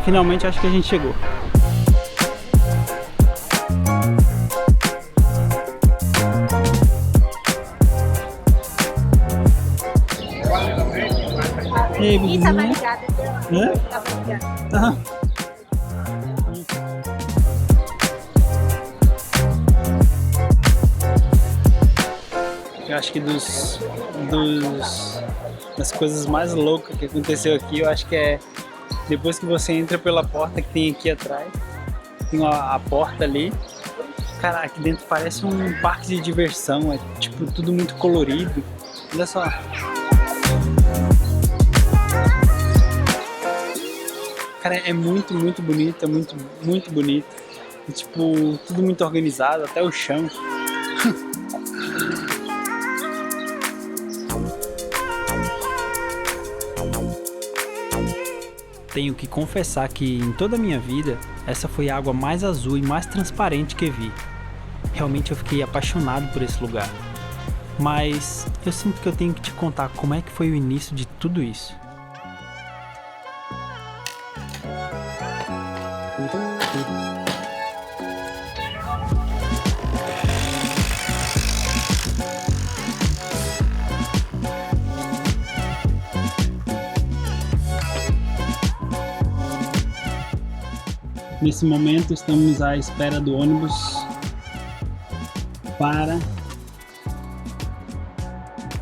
finalmente acho que a gente chegou. E aí, Ih, tava ligada. Hã? Tava ligada. Aham. Eu acho que das coisas mais loucas que aconteceu aqui, eu acho que é depois que você entra pela porta que tem aqui atrás, tem a porta ali. Cara, aqui dentro parece um parque de diversão, é tipo tudo muito colorido. Olha só. Cara, é muito, muito bonito, é muito bonito. E, tipo, tudo muito organizado, até o chão. Tenho que confessar que em toda a minha vida, essa foi a água mais azul e mais transparente que vi. Realmente eu fiquei apaixonado por esse lugar. Mas eu sinto que eu tenho que te contar como é que foi o início de tudo isso. Nesse momento estamos à espera do ônibus para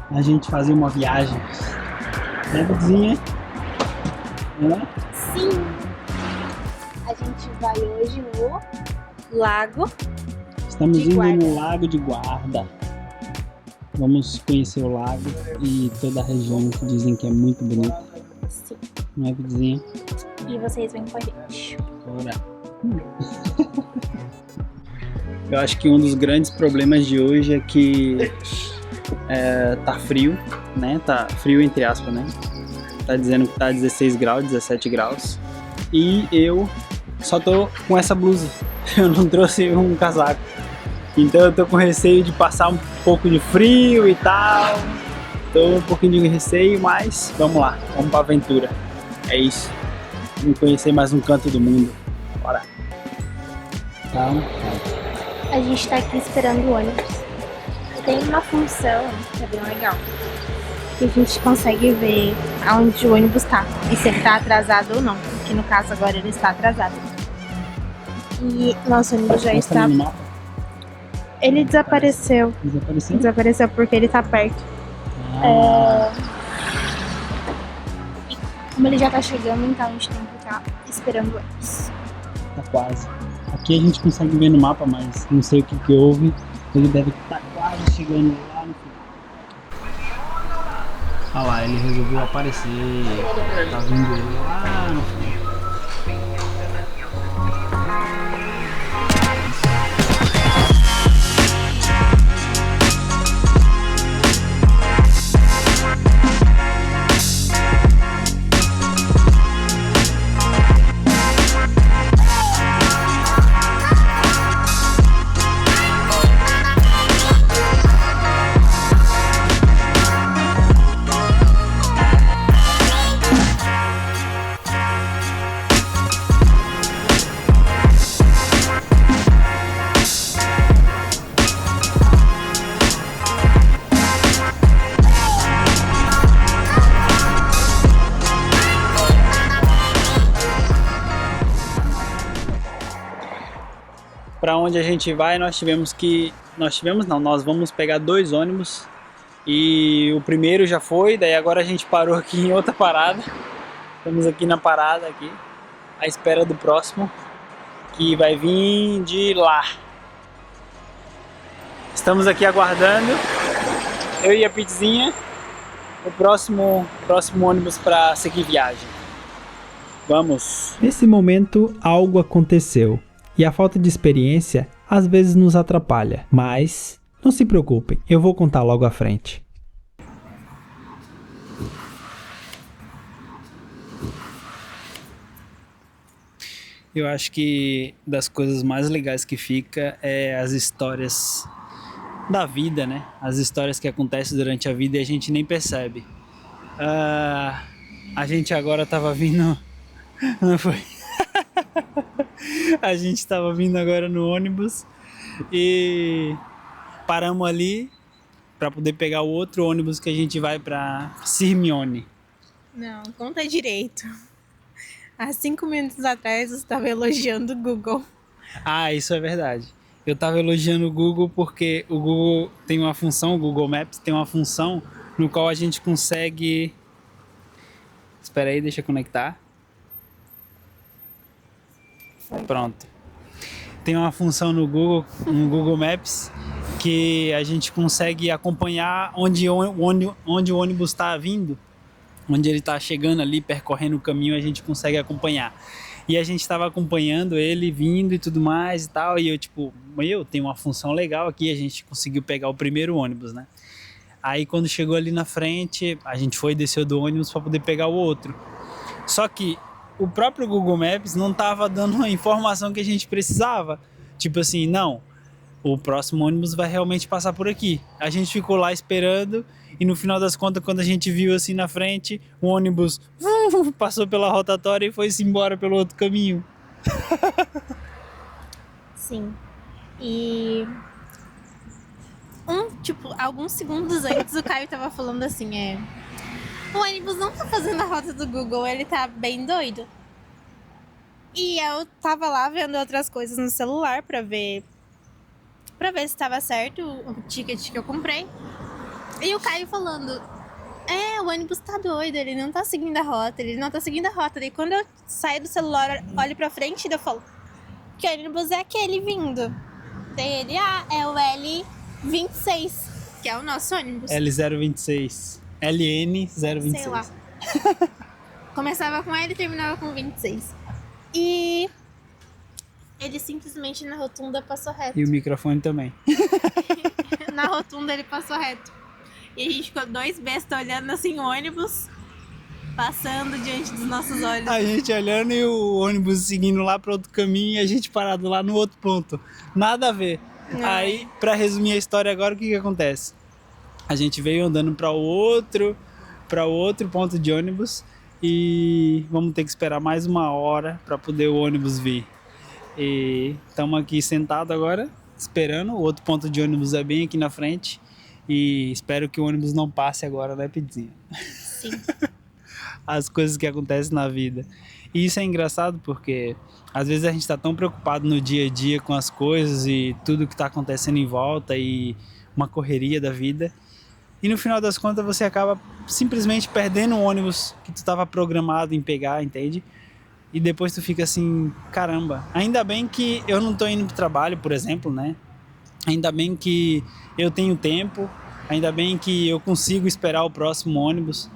a gente fazer uma viagem. Né, Budizinha? Sim. A gente vai hoje no Lago. Estamos de indo Guarda. no Lago de Guarda. Vamos conhecer o lago e toda a região que dizem que é muito bonita. Sim. Não é, Budizinha? E vocês vêm com a gente. Bora. Eu acho que um dos grandes problemas de hoje é que tá frio, né? Tá frio entre aspas, né? Tá dizendo que tá 16 graus, 17 graus. E eu só tô com essa blusa. Eu não trouxe um casaco. Então eu tô com receio de passar um pouco de frio e tal. Tô um pouquinho de receio, mas vamos lá, vamos pra aventura. É isso. Vamos conhecer mais um canto do mundo. Bora. Calma. A gente tá aqui esperando o ônibus. Tem uma função que é bem legal. Que a gente consegue ver aonde o ônibus tá. E se ele tá atrasado ou não. Porque no caso agora ele está atrasado. E nosso ônibus já Mostra está... no mapa. Ele desapareceu. Desapareceu? Desapareceu porque ele tá perto. Ah, Como ele já tá chegando, então a gente tem que ficar esperando o ônibus. tá quase. Aqui a gente consegue ver no mapa, mas não sei o que houve. Ele deve estar quase chegando lá no final. Olha lá, ele resolveu aparecer. Tá vindo ele lá no final. Para onde a gente vai, nós vamos pegar 2 ônibus e o primeiro já foi, daí agora a gente parou aqui em outra parada. Estamos aqui na parada aqui, à espera do próximo, que vai vir de lá. Estamos aqui aguardando, eu e a Pizzinha, o próximo ônibus para seguir viagem. Vamos! Nesse momento, algo aconteceu. E a falta de experiência às vezes nos atrapalha, mas não se preocupem, eu vou contar logo à frente. Eu acho que das coisas mais legais que fica é as histórias da vida, né? As histórias que acontecem durante a vida e a gente nem percebe. A gente agora tava vindo... Não foi? A gente estava vindo agora no ônibus e paramos ali para poder pegar o outro ônibus que a gente vai para Sirmione. Não, conta direito. Há 5 minutos atrás você estava elogiando o Google. Ah, isso é verdade. Eu estava elogiando o Google porque o Google tem uma função, o Google Maps tem uma função no qual a gente consegue... Espera aí, deixa eu conectar. Pronto. Tem uma função no Google Maps, que a gente consegue acompanhar onde o ônibus está vindo, onde ele está chegando ali, percorrendo o caminho, a gente consegue acompanhar. E a gente estava acompanhando ele vindo e tudo mais e tal, e eu tipo, tem uma função legal aqui, a gente conseguiu pegar o primeiro ônibus, né? Aí quando chegou ali na frente, a gente foi e desceu do ônibus para poder pegar o outro. Só que o próprio Google Maps não estava dando a informação que a gente precisava. Tipo assim, não, o próximo ônibus vai realmente passar por aqui. A gente ficou lá esperando e no final das contas, quando a gente viu assim na frente, o ônibus passou pela rotatória e foi-se embora pelo outro caminho. Sim. E alguns segundos antes o Caio tava falando assim, o ônibus não tá fazendo a rota do Google, ele tá bem doido. E eu tava lá vendo outras coisas no celular pra ver se estava certo o ticket que eu comprei. E o Caio falando, o ônibus tá doido, ele não tá seguindo a rota, Daí quando eu saio do celular, olho pra frente e eu falo, que ônibus é aquele vindo? Daí ele, é o L26, que é o nosso ônibus. L026. LN026. Sei lá. Começava com L e terminava com 26. E ele simplesmente na rotunda passou reto. E o microfone também. Na rotunda ele passou reto. E a gente ficou 2 bestas olhando assim o ônibus passando diante dos nossos olhos. A gente olhando e o ônibus seguindo lá para outro caminho e a gente parado lá no outro ponto. Nada a ver. Não. Aí, para resumir a história agora, o que acontece? A gente veio andando para outro ponto de ônibus e vamos ter que esperar mais 1 hora para poder o ônibus vir. E estamos aqui sentados agora, esperando. O outro ponto de ônibus é bem aqui na frente e espero que o ônibus não passe agora, né, Pedrinho? Sim. As coisas que acontecem na vida. E isso é engraçado porque às vezes a gente está tão preocupado no dia a dia com as coisas e tudo que está acontecendo em volta e uma correria da vida. E no final das contas você acaba simplesmente perdendo o ônibus que tu estava programado em pegar, entende? E depois tu fica assim, caramba, ainda bem que eu não estou indo para o trabalho, por exemplo, né? Ainda bem que eu tenho tempo, ainda bem que eu consigo esperar o próximo ônibus,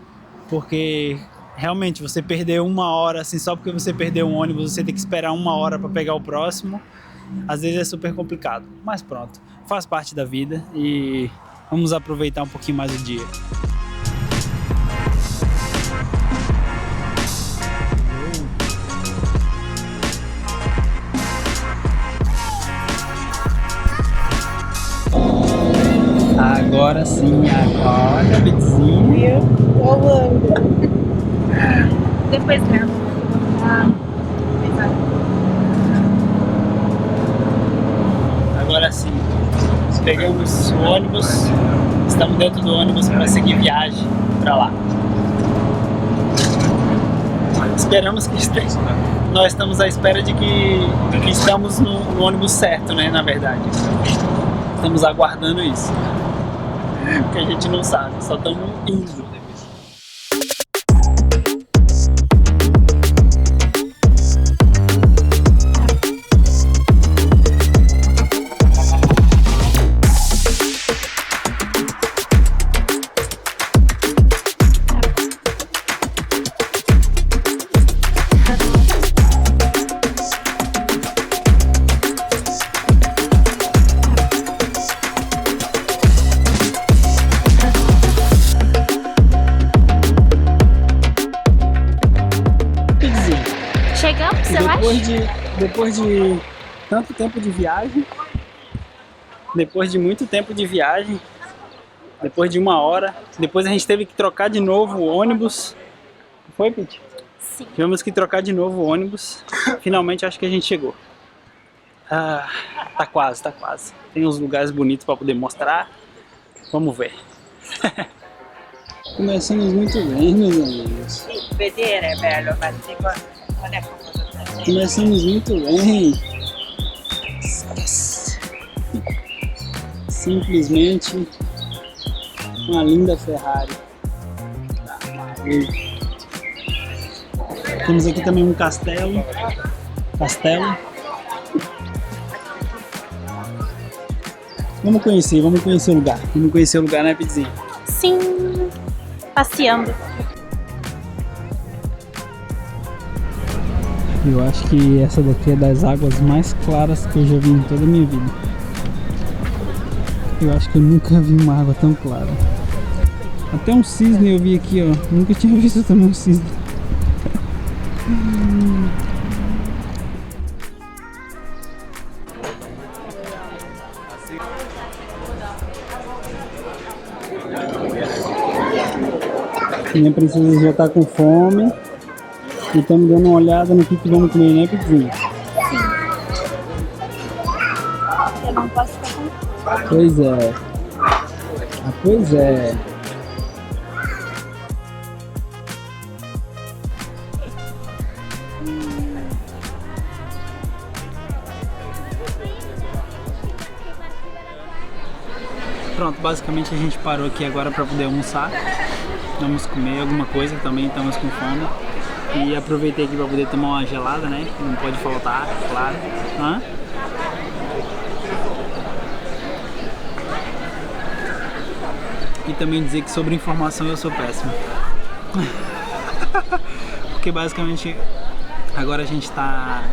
porque realmente você perdeu 1 hora, assim, só porque você perdeu um ônibus, você tem que esperar 1 hora para pegar o próximo, às vezes é super complicado, mas pronto, faz parte da vida e vamos aproveitar um pouquinho mais o dia. Agora sim, agora, Betzinho. Rolando. Depois grava. Agora sim, pegamos o ônibus, estamos dentro do ônibus para seguir viagem para lá. Esperamos que esteja. Nós estamos à espera de que estamos no ônibus certo, né? Na verdade, estamos aguardando isso. Porque a gente não sabe, só estamos indo. Depois de tanto tempo de viagem, depois de muito tempo de viagem, depois de 1 hora, depois a gente teve que trocar de novo o ônibus. Foi, Pete? Tivemos que trocar de novo o ônibus. Finalmente acho que a gente chegou. Ah, tá quase, tá quase. Tem uns lugares bonitos para poder mostrar. Vamos ver. Começamos muito bem, meus amigos. Vedere è bello, ma non è Começamos muito bem. Esquece. Simplesmente uma linda Ferrari. Temos aqui também um castelo. Vamos conhecer o lugar. Vamos conhecer o lugar, né, Pidzinho? Sim, passeando. Eu acho que essa daqui é das águas mais claras que eu já vi em toda a minha vida. Eu acho que eu nunca vi uma água tão clara. Até um cisne eu vi aqui, ó. Nunca tinha visto também um cisne. Minha princesa já tá com fome. E estamos dando uma olhada no que vamos comer, né, Pidzinho? Eu não posso ficar com... Pois é. Ah, pois é. Pronto, basicamente a gente parou aqui agora para poder almoçar. Vamos comer alguma coisa, também estamos com fome. E aproveitei aqui para poder tomar uma gelada, né? Que não pode faltar, claro. Hã? E também dizer que sobre informação eu sou péssimo. Porque basicamente agora a gente está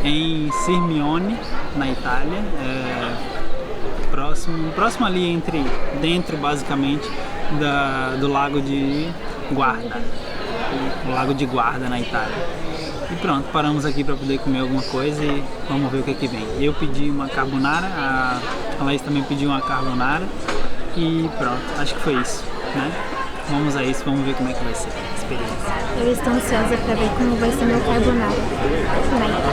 em Sirmione, na Itália. Próximo ali dentro basicamente do lago de Guarda. O lago de Guarda na Itália. E pronto, paramos aqui para poder comer alguma coisa e vamos ver o que vem. Eu pedi uma carbonara, a Laís também pediu uma carbonara e pronto, acho que foi isso, né? Vamos a isso, vamos ver como é que vai ser a experiência. Eu estou ansiosa para ver como vai ser meu carbonara na Itália.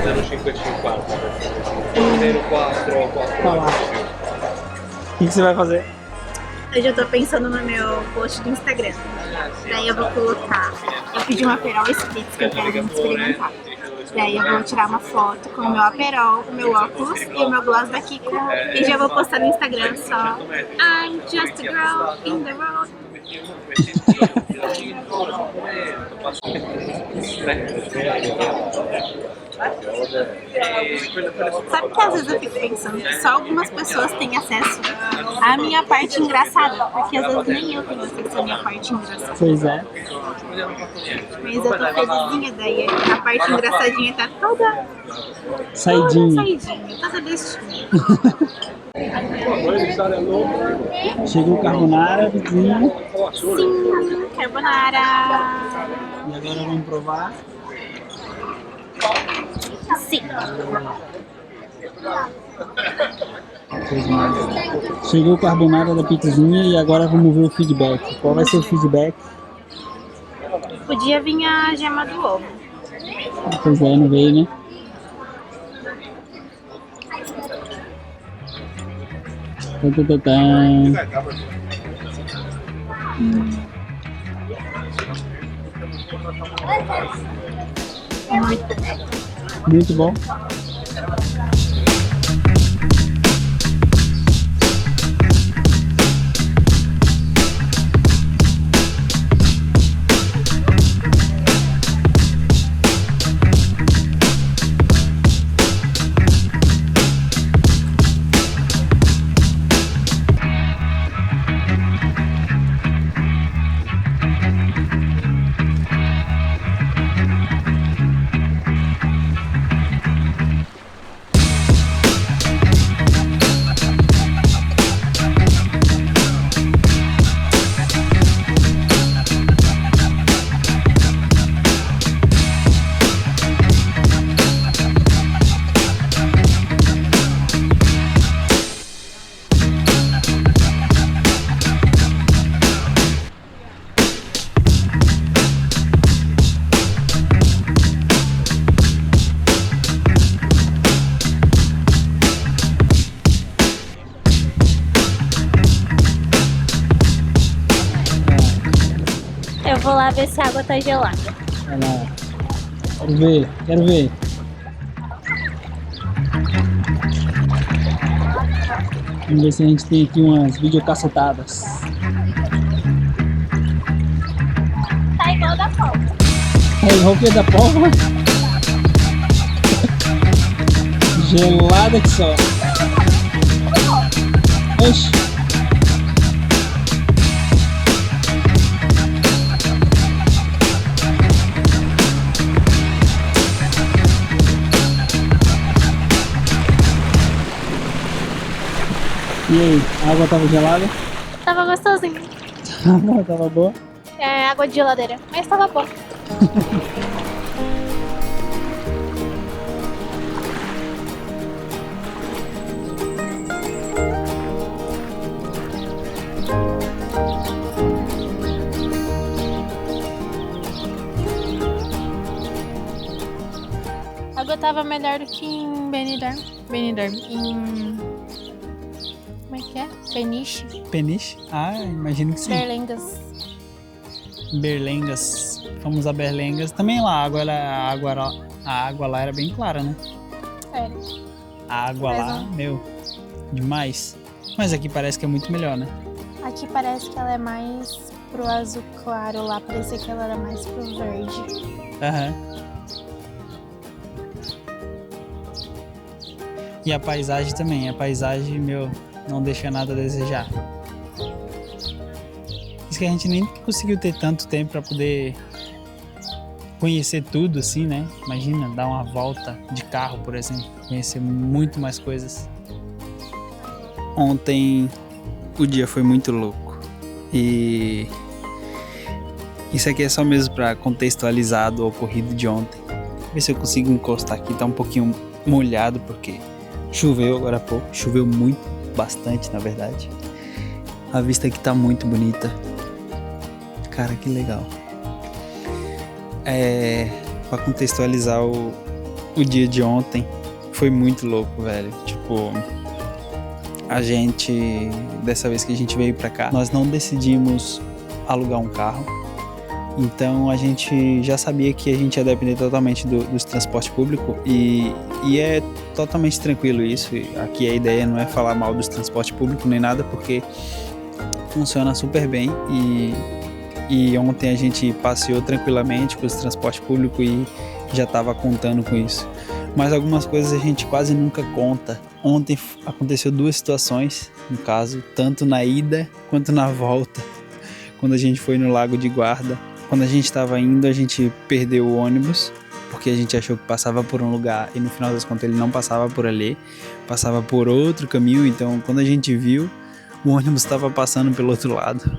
0,54. O que você vai fazer? Eu já tô pensando no meu post do Instagram. Daí eu vou colocar. Eu pedi um Aperol Spritz que eu quero muito experimentar. Daí eu vou tirar uma foto com o meu Aperol, o meu óculos e o meu gloss da Kiko. E já vou postar no Instagram só. I'm just a girl in the road. Sabe que às vezes eu fico pensando que só algumas pessoas têm acesso à minha parte engraçada, porque às vezes nem eu tenho acesso à minha parte engraçada. Pois é. Mas eu tô felizinha, daí a parte engraçadinha tá toda Saidinha. toda destinha. Chegou o carbonara, vizinho. Sim, carbonara. E agora vamos provar. Sim. Chegou o carbonara da pizzinha e agora vamos ver o feedback. Qual vai ser o feedback? Podia vir a gema do ovo. Pois é, não veio, né? Muito bom. Eu vou lá ver se a água tá gelada. Vai lá. Quero ver, quero ver. Vamos ver se a gente tem aqui umas videocassetadas. Tá igual da pólvora. É igual que da pólvora. Gelada que só. Oxi. E aí, a água tava gelada? Tava gostosinho. A água tava boa? É água de geladeira, mas tava bom. A água tava melhor do que em Benidorm. Em... Como é que é? Peniche? Peniche? Ah, imagino que sim. Berlengas. Berlengas. Fomos a Berlengas. Também lá, a água lá era bem clara, né? É. A água Mas lá, não. meu, demais. Mas aqui parece que é muito melhor, né? Aqui parece que ela é mais pro azul claro, lá parecia que ela era mais pro verde. Aham. E a paisagem também. A paisagem, meu, não deixa nada a desejar. Isso que a gente nem conseguiu ter tanto tempo pra poder conhecer tudo assim, né? Imagina, dar uma volta de carro, por exemplo. Conhecer muito mais coisas. Ontem o dia foi muito louco. E isso aqui é só mesmo pra contextualizar do ocorrido de ontem. Ver se eu consigo encostar aqui. Tá um pouquinho molhado porque choveu agora há pouco. Choveu muito, bastante na verdade. A vista aqui tá muito bonita. Cara, que legal. Pra contextualizar o dia de ontem, foi muito louco, velho. Tipo, a gente, dessa vez que a gente veio pra cá, nós não decidimos alugar um carro. Então a gente já sabia que a gente ia depender totalmente dos transportes públicos e é totalmente tranquilo isso. Aqui a ideia não é falar mal dos transportes públicos nem nada, porque funciona super bem e ontem a gente passeou tranquilamente com os transportes públicos e já estava contando com isso. Mas algumas coisas a gente quase nunca conta. Ontem aconteceu 2 situações, no caso, tanto na ida quanto na volta, quando a gente foi no Lago de Guarda. Quando a gente estava indo, a gente perdeu o ônibus, porque a gente achou que passava por um lugar e no final das contas ele não passava por ali, passava por outro caminho. Então quando a gente viu, o ônibus estava passando pelo outro lado.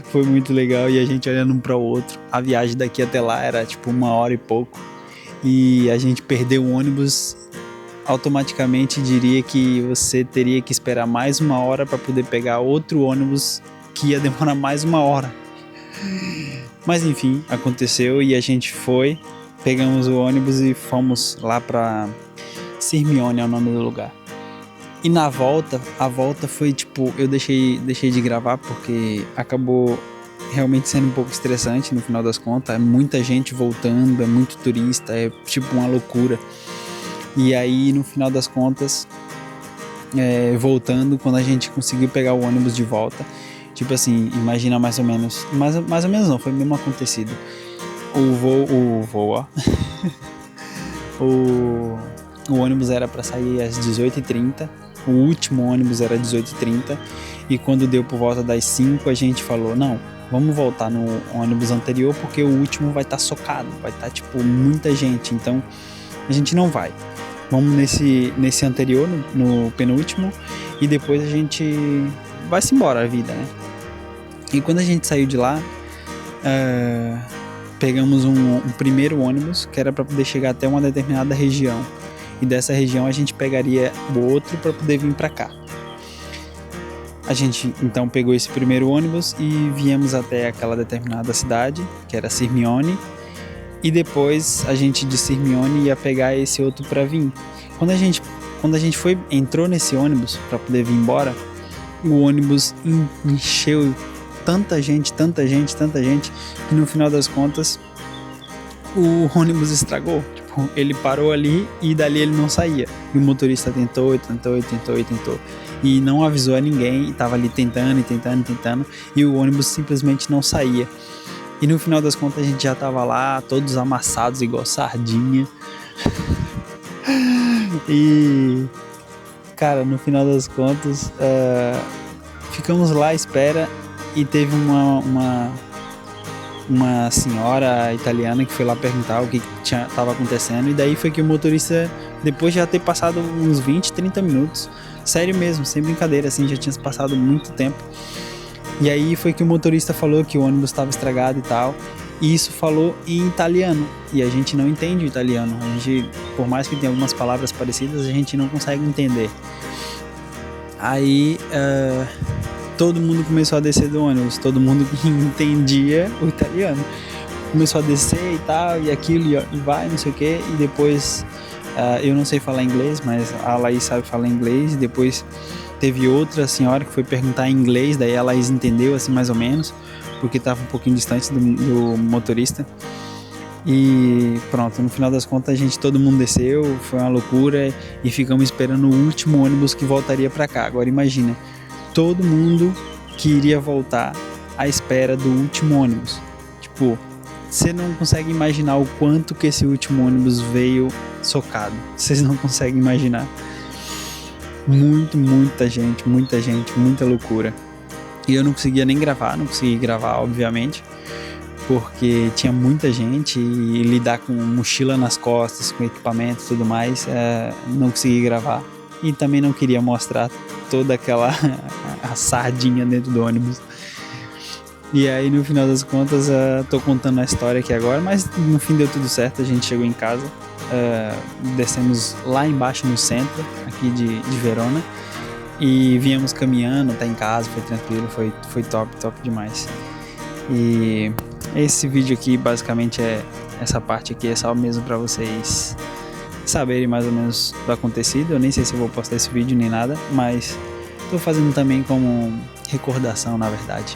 Foi muito legal e a gente olhando um para o outro. A viagem daqui até lá era tipo 1 hora e pouco e a gente perdeu o ônibus. Automaticamente diria que você teria que esperar mais 1 hora para poder pegar outro ônibus que ia demorar mais 1 hora. Mas enfim, aconteceu e a gente foi, pegamos o ônibus e fomos lá pra Sirmione, é o nome do lugar. E na volta, a volta foi tipo, eu deixei de gravar porque acabou realmente sendo um pouco estressante no final das contas. É muita gente voltando, é muito turista, é tipo uma loucura. E aí no final das contas, voltando, quando a gente conseguiu pegar o ônibus de volta, tipo assim, imagina mais ou menos não, foi mesmo acontecido. O voo, ó. O ônibus era para sair às 18h30, o último ônibus era às 18h30, e quando deu por volta das 5 a gente falou, não, vamos voltar no ônibus anterior porque o último vai estar socado, vai estar tipo muita gente, então a gente não vai. Vamos nesse anterior, no penúltimo, e depois a gente vai-se embora a vida, né? E quando a gente saiu de lá, pegamos um primeiro ônibus que era para poder chegar até uma determinada região. E dessa região a gente pegaria o outro para poder vir para cá. A gente então pegou esse primeiro ônibus e viemos até aquela determinada cidade, que era Sirmione. E depois a gente de Sirmione ia pegar esse outro para vir. Quando a gente entrou nesse ônibus para poder vir embora, o ônibus encheu tanta gente, que no final das contas o ônibus estragou. Tipo, ele parou ali e dali ele não saía. E o motorista tentou. E não avisou a ninguém, e tava ali tentando. E o ônibus simplesmente não saía. E no final das contas a gente já tava lá, todos amassados igual sardinha. E, cara, no final das contas, ficamos lá à espera e teve uma senhora italiana que foi lá perguntar o que estava acontecendo. E daí foi que o motorista, depois de já ter passado uns 20, 30 minutos, sério mesmo, sem brincadeira, assim, já tinha passado muito tempo. E aí foi que o motorista falou que o ônibus estava estragado e tal. E isso falou em italiano. E a gente não entende o italiano. A gente, por mais que tenha algumas palavras parecidas, a gente não consegue entender. Aí todo mundo começou a descer do ônibus. Todo mundo que entendia o italiano começou a descer e tal, e aquilo, e vai, não sei o que. E depois, eu não sei falar inglês, mas a Laís sabe falar inglês. E depois teve outra senhora que foi perguntar em inglês, daí a Laís entendeu, assim, mais ou menos, porque estava um pouquinho distante do motorista. E pronto, no final das contas todo mundo desceu, foi uma loucura, e ficamos esperando o último ônibus que voltaria para cá. Agora imagina, todo mundo que iria voltar à espera do último ônibus. Tipo, você não consegue imaginar o quanto que esse último ônibus veio socado. Vocês não conseguem imaginar. Muita gente, muita loucura. E eu não conseguia nem gravar, não consegui gravar, obviamente, porque tinha muita gente e lidar com mochila nas costas, com equipamento e tudo mais, não consegui gravar. E também não queria mostrar toda aquela a sardinha dentro do ônibus. E aí, no final das contas, tô contando a história aqui agora, mas no fim deu tudo certo, a gente chegou em casa, descemos lá embaixo no centro, aqui de Verona, e viemos caminhando, tá em casa, foi tranquilo, foi top demais. E esse vídeo aqui, basicamente, essa parte aqui é só mesmo pra vocês saberem mais ou menos do acontecido. Eu nem sei se eu vou postar esse vídeo nem nada, mas tô fazendo também como recordação, na verdade,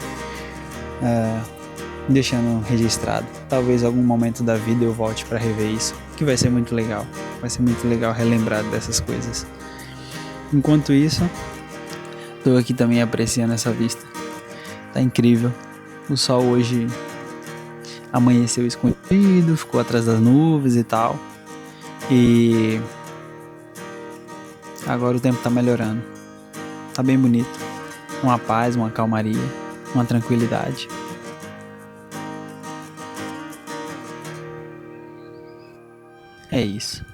deixando registrado. Talvez algum momento da vida eu volte pra rever isso, que vai ser muito legal. Vai ser muito legal relembrar dessas coisas. Enquanto isso, tô aqui também apreciando essa vista. Tá incrível. O sol hoje amanheceu escondido, ficou atrás das nuvens e tal. E agora o tempo tá melhorando. Tá bem bonito. Uma paz, uma calmaria, uma tranquilidade. É isso.